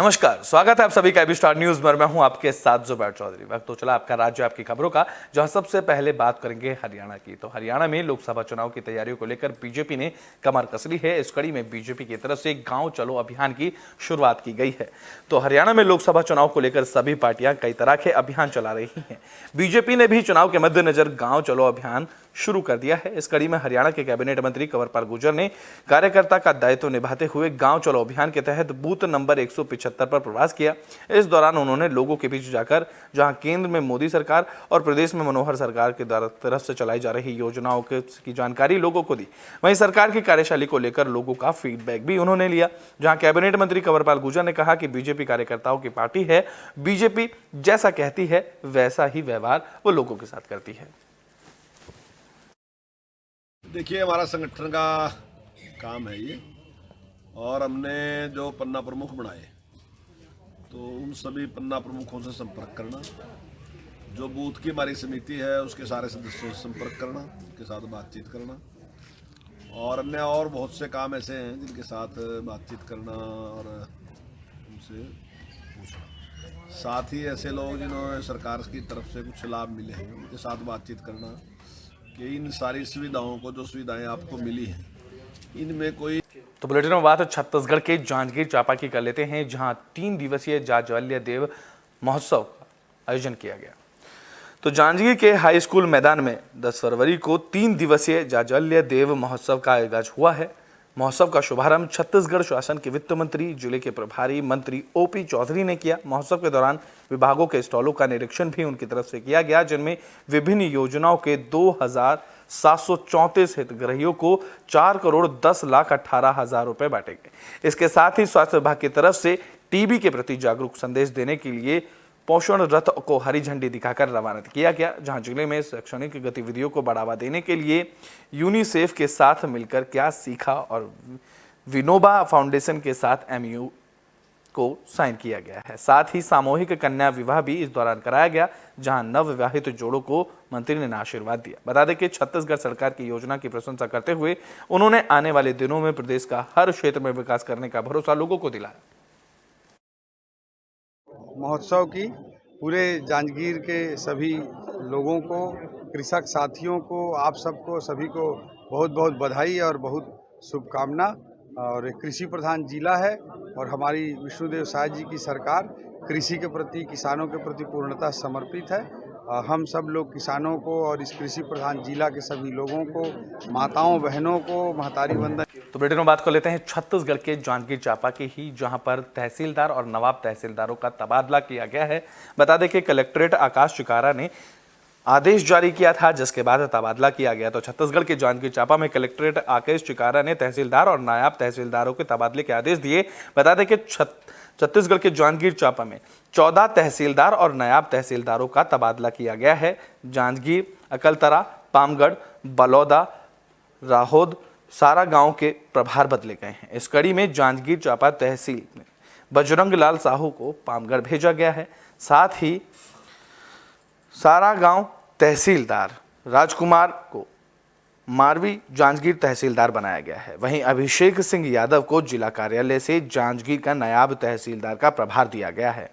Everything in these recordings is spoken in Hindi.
नमस्कार, स्वागत है आप सभी का एबी स्टार न्यूज में। मैं हूं आपके साथ जुबैर चौधरी। वक्त तो चला आपका राज्य आपकी खबरों का, जहां सबसे पहले बात करेंगे हरियाणा की। तो हरियाणा में लोकसभा चुनाव की तैयारियों को लेकर बीजेपी ने कमर कस ली है। इस कड़ी में बीजेपी की तरफ से गांव चलो अभियान की शुरुआत की गई है। तो हरियाणा में लोकसभा चुनाव को लेकर सभी पार्टियां कई तरह के अभियान चला रही हैं। बीजेपी ने भी चुनाव के मद्देनजर गांव चलो अभियान शुरू कर दिया है। इस कड़ी में हरियाणा के कैबिनेट मंत्री कंवरपाल गुर्जर ने कार्यकर्ता का दायित्व निभाते हुए गांव चलो अभियान के तहत बूथ नंबर 175 पर प्रवास किया। इस दौरान उन्होंने लोगों के बीच जाकर जहां केंद्र में मोदी सरकार और प्रदेश में मनोहर सरकार की तरफ से चलाई जा रही योजनाओं की जानकारी लोगों को दी, वहीं सरकार की कार्यशैली को लेकर लोगों का फीडबैक भी उन्होंने लिया। जहां कैबिनेट मंत्री कंवरपाल गुर्जर ने कहा कि बीजेपी कार्यकर्ताओं की पार्टी है, बीजेपी जैसा कहती है वैसा ही व्यवहार वो लोगों के साथ करती है। देखिए, हमारा संगठन का काम है ये, और हमने जो पन्ना प्रमुख बनाए तो उन सभी पन्ना प्रमुखों से संपर्क करना, जो बूथ की हमारी समिति है उसके सारे सदस्यों से संपर्क करना, उनके साथ बातचीत करना, और अन्य और बहुत से काम ऐसे हैं जिनके साथ बातचीत करना और उनसे पूछना। साथ ही ऐसे लोग जिन्होंने सरकार की तरफ से कुछ लाभ मिले हैं उनके साथ बातचीत करना कि इन सारी सुविधाओं को, जो सुविधाएं आपको मिली हैं, इनमें कोई। तो बुलेटिन में बात छत्तीसगढ़ के जांजगीर चांपा की कर लेते हैं, जहां 3 दिवसीय जाज्वल्य देव महोत्सव का आयोजन किया गया। तो जांजगीर के हाई स्कूल मैदान में 10 फरवरी को 3 दिवसीय जाज्वल्य देव महोत्सव का आगाज हुआ है। महोत्सव का शुभारंभ छत्तीसगढ़ शासन के वित्त मंत्री, जिले के प्रभारी मंत्री ओपी चौधरी ने किया। महोत्सव के दौरान विभागों के स्टॉलों का निरीक्षण भी उनकी तरफ से किया गया, जिनमें विभिन्न योजनाओं के 2734 हितग्राहियों को 4,10,18,000 रुपए बांटे गए। इसके साथ ही स्वास्थ्य विभाग की तरफ से टीबी के प्रति जागरूक संदेश देने के लिए पोषण रथ को हरी झंडी दिखाकर रवाना किया गया। जहां जिले में शैक्षणिक गतिविधियों को बढ़ावा देने के लिए यूनिसेफ के साथ मिलकर क्या सीखा और विनोबा फाउंडेशन के साथ MOU को साइन किया गया है। साथ ही सामूहिक कन्या विवाह भी इस दौरान कराया गया, जहां नव विवाहित जोड़ों को मंत्री ने आशीर्वाद दिया। बता दें कि छत्तीसगढ़ सरकार की योजना की प्रशंसा करते हुए उन्होंने आने वाले दिनों में प्रदेश का हर क्षेत्र में विकास करने का भरोसा लोगों को दिलाया। महोत्सव की पूरे जांजगीर के सभी लोगों को, कृषक साथियों को, आप सबको, सभी को बहुत बहुत बधाई और बहुत शुभकामना। और कृषि प्रधान जिला है और हमारी विष्णुदेव साय जी की सरकार कृषि के प्रति, किसानों के प्रति पूर्णतः समर्पित है। हम सब लोग किसानों को और इस कृषि प्रधान जिला के सभी लोगों को, माताओं बहनों को महतारी वंदन। तो बेटे में बात कर लेते हैं छत्तीसगढ़ के जांजगीर चांपा के ही, जहां पर तहसीलदार और नवाब तहसीलदारों का तबादला किया गया है। बता दें कि कलेक्ट्रेट आकाश चिकारा ने आदेश जारी किया था, जिसके बाद तबादला किया गया। तो छत्तीसगढ़ के जांजगीर चांपा में कलेक्ट्रेट आकाश चिकारा ने तहसीलदार और नायब तहसीलदारों के तबादले के आदेश दिए। बता दें कि छत्तीसगढ़ के जांजगीर चांपा में 14 तहसीलदार और नायब तहसीलदारों का तबादला किया गया है। जांजगीर, अकलतरा, पामगढ़, बलौदा, राहोद, सारा गांव के प्रभार बदले गए हैं। इस कड़ी में जांजगीर चांपा तहसील में बजरंग लाल साहू को पामगढ़ भेजा गया है। साथ ही सारा गांव तहसीलदार राजकुमार को मारवी जांजगीर तहसीलदार बनाया गया है। वहीं अभिषेक सिंह यादव को जिला कार्यालय से जांजगीर का नायब तहसीलदार का प्रभार दिया गया है।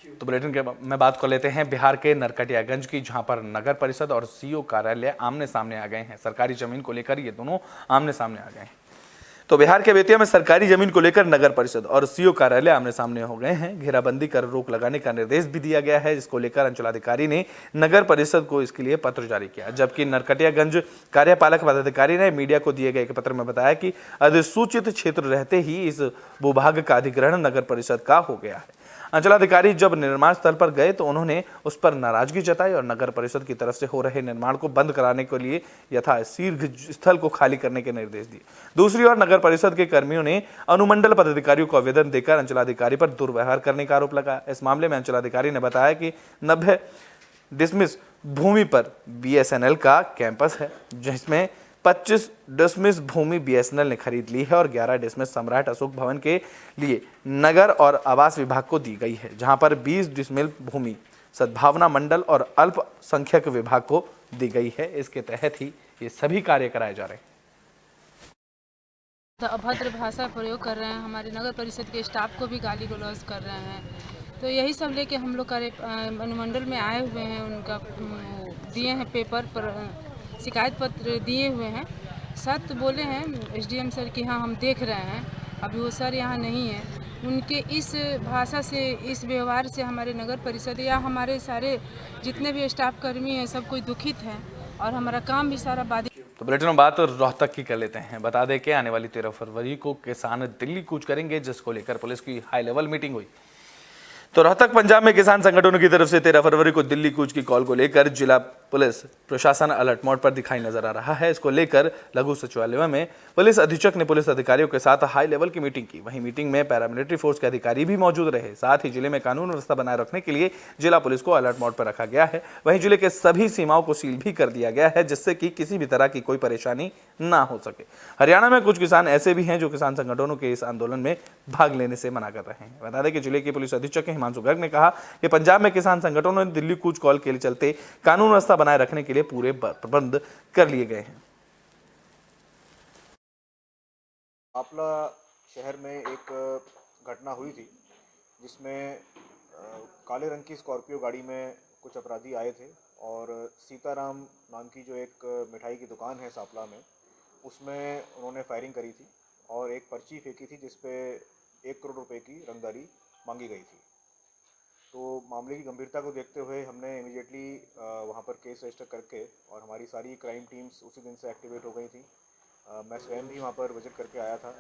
तो बुलेटिन के में बात कर लेते हैं बिहार के नरकटियागंज की, जहां पर नगर परिषद और CO कार्यालय आमने सामने आ गए हैं। सरकारी जमीन को लेकर ये दोनों आमने सामने आ गए हैं। तो बिहार के बेतिया में सरकारी जमीन को लेकर नगर परिषद और CO कार्यालय आमने सामने हो गए हैं। घेराबंदी कर रोक लगाने का निर्देश भी दिया गया है, जिसको लेकर अंचलाधिकारी ने नगर परिषद को इसके लिए पत्र जारी किया। जबकि नरकटियागंज कार्यपालक पदाधिकारी ने मीडिया को दिए गए एक पत्र में बताया कि अधिसूचित क्षेत्र रहते ही इस भूभाग का अधिग्रहण नगर परिषद का हो गया है। अंचलाधिकारी जब निर्माण स्थल पर गए तो उन्होंने उस पर नाराजगी जताई और नगर परिषद की तरफ से हो रहे निर्माण को बंद कराने के लिए यथाशीघ्र स्थल को खाली करने के निर्देश दिए। दूसरी ओर नगर परिषद के कर्मियों ने अनुमंडल पदाधिकारियों को आवेदन देकर अंचलाधिकारी पर दुर्व्यवहार करने का आरोप लगाया। इस मामले में अंचलाधिकारी ने बताया कि 90 डिसमिस भूमि पर BSNL का कैंपस है, जिसमें 25 डिसमिस भूमि बीएसएनएल ने खरीद ली है और 11 डिसमिस सम्राट अशोक भवन के लिए नगर और आवास विभाग को दी गई है, जहां पर 20 डिसमिल भूमि सद्भावना मंडल और अल्पसंख्यक विभाग को दी गई है। इसके तहत ही ये सभी कार्य कराए जा रहे हैं। अभद्र भाषा प्रयोग कर रहे हैं, हमारे नगर परिषद के स्टाफ को भी गाली गलौज कर रहे हैं। तो यही सब लेके हम लोग अनुमंडल में आए हुए हैं, उनका दिए हैं पेपर पर शिकायत पत्र दिए हुए हैं। सर तो बोले हैं एसडीएम सर कि हाँ हम देख रहे हैं, अभी वो सर यहाँ नहीं है। उनके इस भाषा से, इस व्यवहार से हमारे नगर परिषद या हमारे सारे जितने भी स्टाफ कर्मी हैं सब कोई दुखित हैं और हमारा काम भी सारा बाधित। तो बुलेटिन में बात रोहतक की कर लेते हैं। बता दें कि आने वाली 13 फरवरी को किसान दिल्ली कूच करेंगे, जिसको लेकर पुलिस की हाई लेवल मीटिंग हुई। तो रोहतक पंजाब में किसान संगठनों की तरफ से 13 फरवरी को दिल्ली कूच की कॉल को लेकर जिला पुलिस प्रशासन अलर्ट मोड पर दिखाई नजर आ रहा है। इसको लेकर लघु सचिवालय में पुलिस अधीक्षक ने पुलिस अधिकारियों के साथ हाई लेवल की मीटिंग की। वहीं मीटिंग में पैरामिलिट्री फोर्स के अधिकारी भी मौजूद रहे। साथ ही जिले में कानून व्यवस्था बनाए रखने के लिए जिला पुलिस को अलर्ट मोड पर रखा गया है। वहीं जिले के सभी सीमाओं को सील भी कर दिया गया है, जिससे कि किसी भी तरह की कोई परेशानी ना हो सके। हरियाणा में कुछ किसान ऐसे भी हैं जो किसान संगठनों के इस आंदोलन में भाग लेने से मना कर रहे हैं। बता दें कि जिले के पुलिस अधीक्षक हिमांशु गर्ग ने कहा कि पंजाब में किसान संगठनों ने दिल्ली कूच कॉल के चलते कानून व्यवस्था बनाए रखने के लिए पूरे प्रबंध कर लिए गए हैं। आपला शहर में एक घटना हुई थी जिसमें काले रंग की स्कॉर्पियो गाड़ी में कुछ अपराधी आए थे और सीताराम नाम की जो एक मिठाई की दुकान है सापला में, उसमें उन्होंने फायरिंग करी थी और एक पर्ची फेंकी थी जिस पे 1 करोड़ रुपए की रंगदारी मांगी गई थी। तो मामले की गंभीरता को देखते हुए हमने इमीडिएटली वहाँ पर केस रजिस्टर करके, और हमारी सारी क्राइम टीम्स उसी दिन से एक्टिवेट हो गई थी। मैं स्वयं भी वहाँ पर विजिट करके आया था।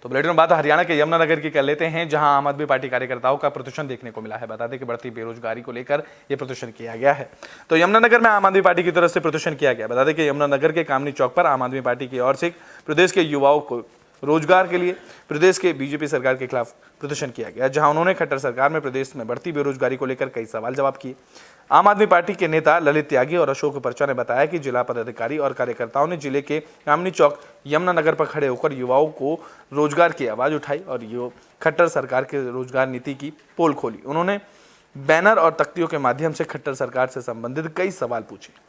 तो बुलेटिन में बात हरियाणा के यमुनानगर की कर लेते हैं, जहां आम आदमी पार्टी कार्यकर्ताओं का प्रदर्शन देखने को मिला है। बता दें कि बढ़ती बेरोजगारी को लेकर यह प्रदर्शन किया गया है। तो यमुनानगर में आम आदमी पार्टी की तरफ से प्रदर्शन किया गया। बता दें कि यमुनानगर के कामनी चौक पर आम आदमी पार्टी की ओर से प्रदेश के युवाओं को रोजगार के लिए प्रदेश के बीजेपी सरकार के खिलाफ प्रदर्शन किया गया, जहां उन्होंने खट्टर सरकार में प्रदेश में बढ़ती बेरोजगारी को लेकर कई सवाल जवाब किए। आम आदमी पार्टी के नेता ललित त्यागी और अशोक पर्चा ने बताया कि जिला पदाधिकारी और कार्यकर्ताओं ने जिले के कामनी चौक यमुनानगर पर खड़े होकर युवाओं को रोजगार की आवाज उठाई और खट्टर सरकार के रोजगार नीति की पोल खोली। उन्होंने बैनर और तख्तियों के माध्यम से खट्टर सरकार से संबंधित कई सवाल पूछे।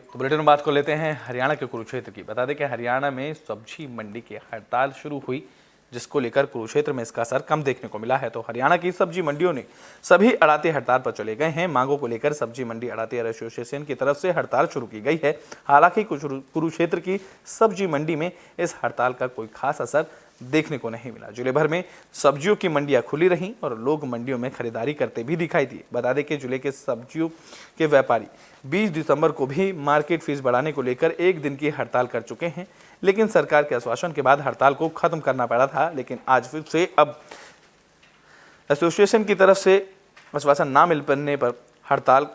तो बुलेटिन में बात कर लेते हैं हरियाणा के कुरुक्षेत्र की। बता दें कि हरियाणा में सब्जी मंडी की हड़ताल शुरू हुई, जिसको लेकर कुरुक्षेत्र में इसका असर कम देखने को मिला है। तो हरियाणा की सब्जी मंडियों ने सभी अड़ाते हड़ताल पर चले गए हैं। मांगों को लेकर सब्जी मंडी अड़ाते एसोसिएशन की तरफ से हड़ताल शुरू की गई है। हालांकि कुरुक्षेत्र की सब्जी मंडी में इस हड़ताल का कोई खास असर देखने को नहीं मिला। जिले भर में सब्जियों की मंडियां खुली रहीं और लोग मंडियों में खरीदारी करते भी दिखाई दिए। बता दें कि जिले के सब्जियों के व्यापारी 20 दिसंबर को भी मार्केट फीस बढ़ाने को लेकर 1 दिन की हड़ताल कर चुके हैं, लेकिन सरकार के आश्वासन के बाद हड़ताल को खत्म करना पड़ा था। लेकिन आज फिर से अब एसोसिएशन की तरफ से आश्वासन ना मिल पाने पर हड़ताल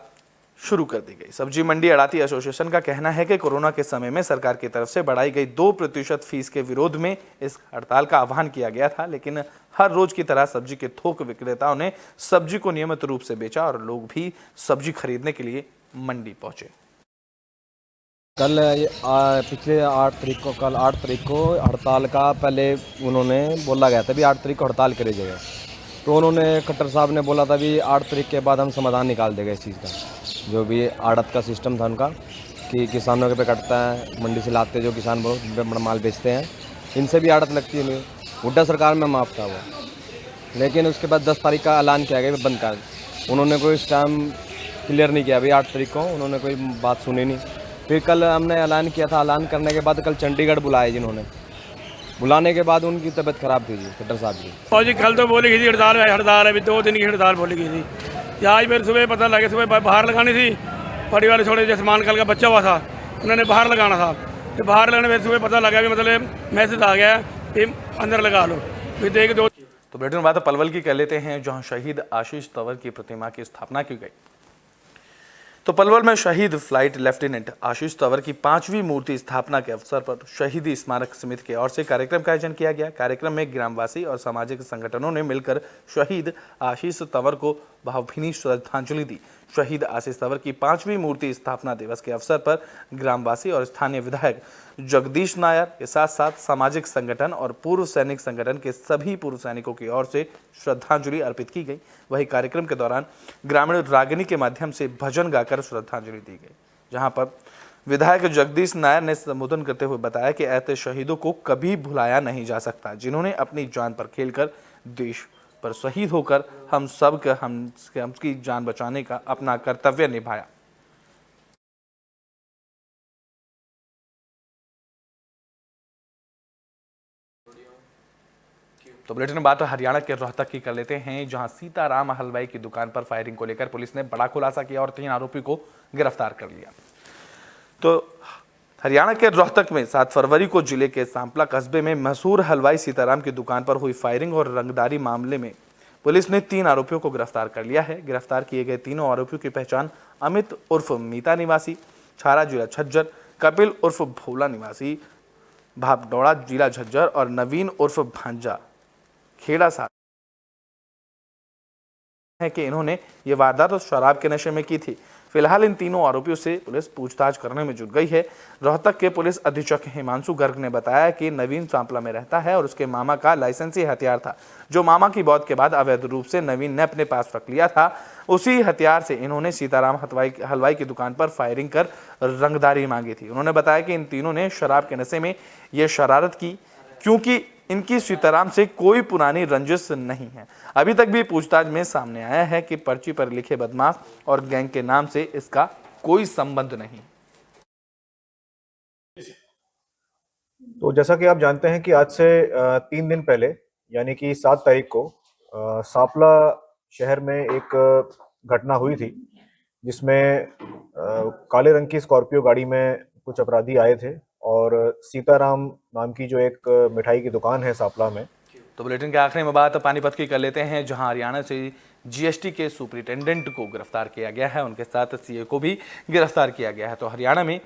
शुरू कर दी गई। सब्जी मंडी अड़ाती एसोसिएशन का कहना है कि कोरोना के समय में सरकार की तरफ से बढ़ाई गई 2% फीस के विरोध में इस हड़ताल का आह्वान किया गया था, लेकिन हर रोज की तरह सब्जी के थोक विक्रेताओं ने सब्जी को नियमित रूप से बेचा और लोग भी सब्जी खरीदने के लिए मंडी पहुंचे। कल पिछले 8 तारीख को हड़ताल का पहले उन्होंने बोला गया था भी 8 तारीख को हड़ताल करी जाएगा। तो उन्होंने खट्टर साहब ने बोला था भी 8 तारीख के बाद हम समाधान निकाल देंगे इस चीज़ का। जो भी आड़त का सिस्टम था उनका कि किसानों के पे कटता है, मंडी से लाते जो किसान बहुत बड़ा माल बेचते हैं, इनसे भी आड़त लगती है। हुड्डा सरकार में माफ़ था वो, लेकिन उसके बाद 10 तारीख का ऐलान किया गया बंद कर। उन्होंने कोई इस टाइम क्लियर नहीं किया भाई 8 तारीख को, उन्होंने कोई बात सुनी नहीं। फिर कल हमने ऐलान किया था, ऐलान करने के बाद कल चंडीगढ़ बुलाए जिन्होंने, बुलाने के बाद उनकी तबीयत खराब थी जी खट्टर साहब की। और जी कल तो बोली गई थी हड़ताल है, अभी 2 दिन की हड़ताल बोली गई थी। आज मेरे सुबह पता लगे, सुबह बाहर लगानी थी, परिवार छोड़े जैसे मान कल का बच्चा हुआ था, उन्होंने बाहर लगाना था। तो बाहर लगाने मेरे सुबह पता लगा भी मतलब मैसेज आ गया कि अंदर लगा लो। फिर देख 2। तो बुलेटिन में बात पलवल की कर लेते हैं, जहां शहीद आशीष तंवर की प्रतिमा की स्थापना की गई। तो पलवल में शहीद फ्लाइट लेफ्टिनेंट आशीष तंवर की 5वीं मूर्ति स्थापना के अवसर पर शहीदी स्मारक समिति की ओर से कार्यक्रम का आयोजन किया गया। कार्यक्रम में ग्रामवासी और सामाजिक संगठनों ने मिलकर शहीद आशीष तंवर को भावभीनी श्रद्धांजलि दी। शहीद आशीष तंवर की 5वीं मूर्ति स्थापना दिवस के अवसर पर ग्रामवासी और स्थानीय विधायक जगदीश नायर के साथ साथ सामाजिक संगठन और पूर्व सैनिक संगठन के सभी पूर्व सैनिकों की ओर से श्रद्धांजलि अर्पित की गई। वहीं कार्यक्रम के दौरान ग्रामीण रागिनी के माध्यम से भजन गाकर श्रद्धांजलि दी गई, जहां पर विधायक जगदीश नायर ने संबोधन करते हुए बताया कि ऐसे शहीदों को कभी भुलाया नहीं जा सकता, जिन्होंने अपनी जान पर खेलकर देश पर शहीद होकर हम की जान बचाने का अपना कर्तव्य निभाया। तो बुलेटिन में बात हरियाणा के रोहतक की कर लेते हैं, जहां सीताराम हलवाई की दुकान पर फायरिंग को लेकर पुलिस ने बड़ा खुलासा किया और 3 आरोपी को गिरफ्तार कर लिया। तो हरियाणा के रोहतक में 7 फरवरी को जिले के सांपला कस्बे में मशहूर हलवाई सीताराम की दुकान पर हुई फायरिंग और रंगदारी मामले में पुलिस ने 3 आरोपियों को गिरफ्तार कर लिया है। गिरफ्तार किए गए तीनों आरोपियों की पहचान अमित उर्फ मीता निवासी छारा जिला झज्जर, कपिल उर्फ भोला निवासी भापडौड़ा जिला झज्जर और नवीन उर्फ भांजा खेड़ा साथ है कि इन्होंने ये वारदात शराब के नशे में की थी। फिलहाल इन तीनों आरोपियों से पुलिस पूछताछ करने में जुट गई है। रोहतक के पुलिस अधीक्षक हिमांशु गर्ग ने बताया कि नवीन सांपला में रहता है और उसके मामा का लाइसेंसी हथियार था, जो मामा की मौत के बाद अवैध रूप से नवीन ने अपने पास रख लिया था। उसी हथियार से इन्होंने सीताराम हलवाई की दुकान पर फायरिंग कर रंगदारी मांगी थी। उन्होंने बताया कि इन तीनों ने शराब के नशे में यह शरारत की, क्योंकि इनकी सीताराम से कोई पुरानी रंजिश नहीं है। अभी तक भी पूछताछ में सामने आया है कि पर्ची पर लिखे बदमाश और गैंग के नाम से इसका कोई संबंध नहीं। तो जैसा कि आप जानते हैं कि आज से 3 दिन पहले यानी कि 7 तारीख को सांपला शहर में एक घटना हुई थी, जिसमें काले रंग की स्कॉर्पियो गाड़ी में कुछ अपराधी आए थे और सीताराम नाम की जो एक मिठाई की दुकान है सांपला में। तो बुलेटिन के आखिरी में बात पानीपत की कर लेते हैं, जहां हरियाणा से जीएसटी के सुपरिटेंडेंट को गिरफ्तार किया गया है। उनके साथ सीए को भी गिरफ्तार किया गया है। तो हरियाणा में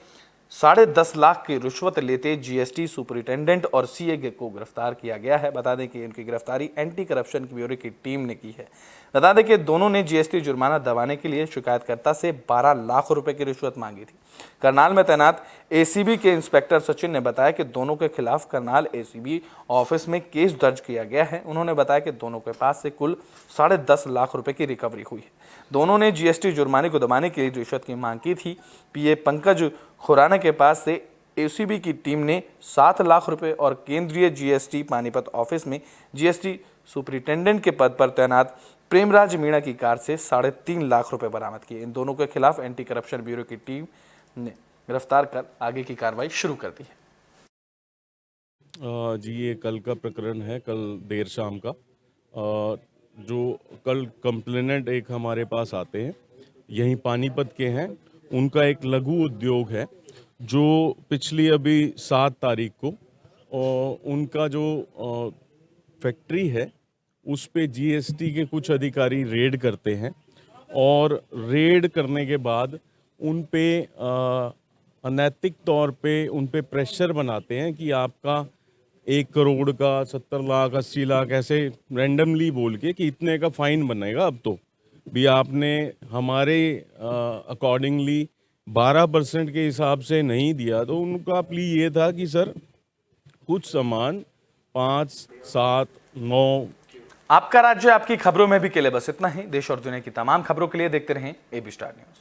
10.5 लाख की रिश्वत लेते जीएसटी सुपरिटेंडेंट और सीए को गिरफ्तार किया गया है। बता दें कि उनकी गिरफ्तारी एंटी करप्शन ब्यूरो की टीम ने की है। बता दें कि दोनों ने जीएसटी जुर्माना दबाने के लिए शिकायतकर्ता से 12 लाख रुपए की रिश्वत मांगी थी। करनाल में तैनात एसीबी के इंस्पेक्टर सचिन ने बताया कि दोनों के खिलाफ करनाल एसीबी ऑफिस में केस दर्ज किया गया है। उन्होंने बताया कि दोनों के पास से कुल 10.5 लाख रुपए की रिकवरी हुई है। दोनों ने जीएसटी जुर्माने को दबाने के लिए रिश्वत की मांग की थी। पीए पंकज खुराना के पास से एसीबी की टीम ने 7 लाख रुपए और केंद्रीय जीएसटी पानीपत ऑफिस में जीएसटी सुपरिटेंडेंट के पद पर तैनात प्रेमराज मीणा की कार से 3.5 लाख रुपए बरामद किए। इन दोनों के खिलाफ एंटी करप्शन ब्यूरो की टीम ने गिरफ्तार कर आगे की कार्रवाई शुरू कर दी है। जी ये कल का प्रकरण है, कल देर शाम का। जो कल कंप्लेनेंट एक हमारे पास आते हैं, यहीं पानीपत के हैं। उनका एक लघु उद्योग है जो पिछली अभी 7 तारीख को उनका जो फैक्ट्री है उस पे जीएसटी के कुछ अधिकारी रेड करते हैं और रेड करने के बाद उन पे अनैतिक तौर पे उन पे प्रेशर बनाते हैं कि आपका 1 करोड़ का 70 लाख 80 लाख ऐसे रैंडमली बोल के कि इतने का फाइन बनेगा। अब तो भी आपने हमारे अकॉर्डिंगली 12% के हिसाब से नहीं दिया। तो उनका प्ली ये था कि सर कुछ सामान 5, 7, 9। आपका राज्य आपकी खबरों में भी के लिए बस इतना ही। देश और दुनिया की तमाम खबरों के लिए देखते रहें एबी स्टार न्यूज।